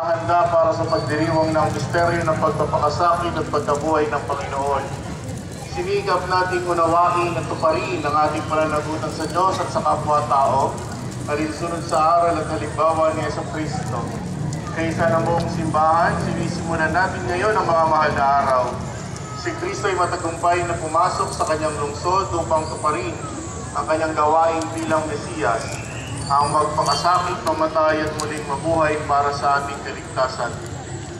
Handa para sa pagdiriwang ng misteryo ng pagpapakasakit at pagkabuhay ng Panginoon. Sinigap nating unawain at tuparin ang ating pananagutan sa Diyos at sa kapwa-tao, alinsunod sa aral at halimbawa ni Jesucristo. Kaysa na buong simbahan, sinisimulan natin ngayon ang mga mahal na araw. Si Kristo ay matagumpay na pumasok sa kanyang lungsod upang tuparin ang kanyang gawain bilang Mesiyas, ang magpakasakit, mamatay at muling mabuhay para sa ating kaligtasan.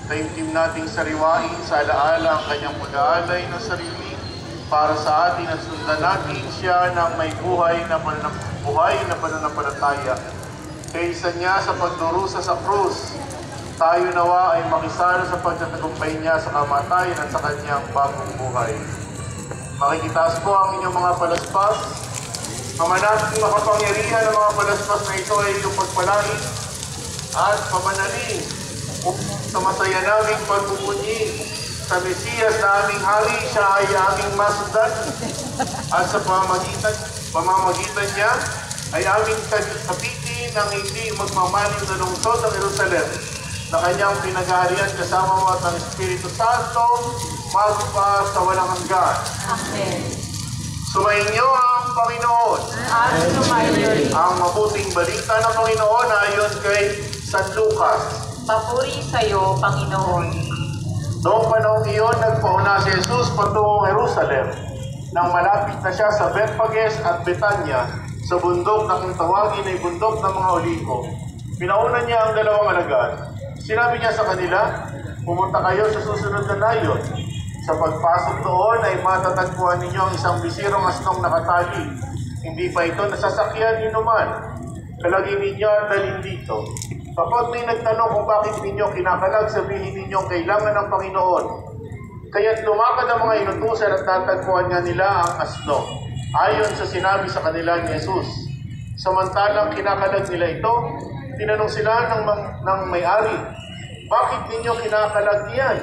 Taimtim nating sariwain sa alaala ang kanyang pag-aalay ng sarili para sa atin at sundan natin siya ng may buhay na pananampalataya. Kaysa niya sa pagdurusa sa krus, tayo nawa ay makisalo sa pagtatagumpay niya sa kamatayan at sa kanyang bagong buhay. Makikitaas po ang inyong mga palaspas. Mamanating makapangyarihan ng mga palaspas na ito ay iyong pagpalain at pamanaling sa masaya naming pagpupunyi sa Mesiyas na aming hari. Siya ay aming masundan at sa pamamagitan niya ay aming kapitin ng hindi magmamalim na lungsod ng Jerusalem na kanyang pinag-aharian kasama mo at ang Espiritu Santo magpa sa walang hanggan. Amen. Sumainyo ang Panginoon. At sumainyo Ang mabuting balita ng Panginoon ayon kay San Lucas. papuri sa iyo, Panginoon. Noong panahon iyon, nagpauna si Jesus patungong Jerusalem. Nang malapit na siya sa Bethphage at Betania, sa bundok na kung tawagin ay bundok ng mga Olivo, pinauna niya ang dalawang alagad. Sinabi niya sa kanila, pumunta kayo sa susunod na nayon. Sa pagpasok doon ay matatagpuan ninyo ang isang bisirong asnong nakatali. Hindi pa ito nasasakyan ni numan. Kalagin ninyo at dalhin dito. Kapag may nagtanong kung bakit ninyo kinakalag, sabihin ninyo kailangan ng Panginoon. Kaya't lumakad ang mga inutusan at tatagpuan nga nila ang asno, ayon sa sinabi sa kanila ni Jesus. Samantalang kinakalag nila ito, tinanong sila ng may-ari, bakit ninyo kinakalag yan?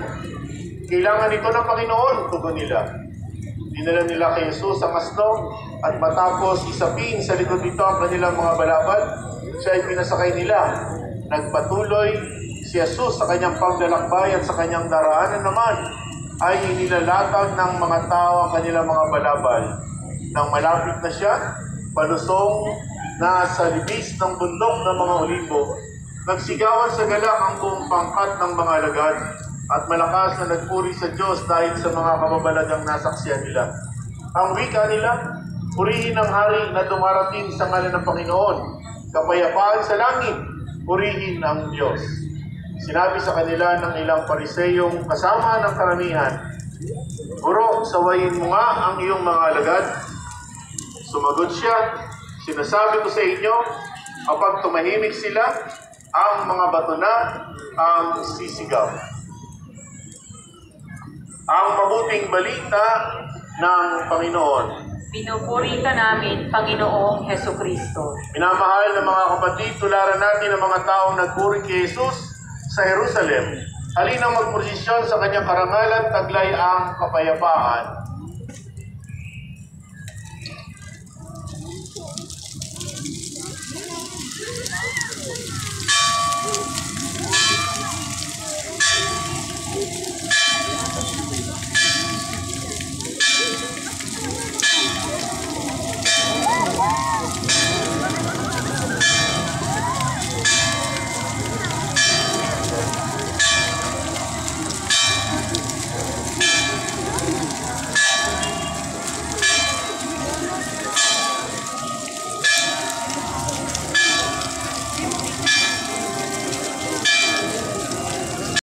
Kailangan ito ng Panginoon, tugon nila. Dinala nila kay Jesus ang asno at matapos isapin sa likod nito ang kanilang mga balabal, siya ay pinasakay nila. Nagpatuloy si Jesus sa kanyang paglalakbay at sa kanyang daraanan naman ay inilalatag ng mga tao ang kanilang mga balabal. Nang malapit na siya, palusong na sa libis ng bundok ng mga Olivo, nagsigawan sa galak ang buong pangkat ng mga alagad at malakas na nagpuri sa Diyos dahil sa mga kababalagang nasaksiyan nila. Ang wika nila, purihin ang hari na dumarating sa ngalan ng Panginoon. Kapayapaan sa langit, purihin ang Diyos. Sinabi sa kanila ng ilang pariseyong kasama ng karamihan, Guro, sawayin mo nga ang iyong mga alagad. Sumagot siya, sinasabi ko sa inyo, kapag tumahimik sila, ang mga bato na ang sisigaw. Ang mabuting balita ng Panginoon. Pinupuri ka namin, Panginoong Hesukristo. Minamahal na mga kapatid, tularan natin ang mga taong nagpuri kay Jesus sa Jerusalem. Halinang magprosesyon sa kanyang karangalan, taglay ang kapayapaan.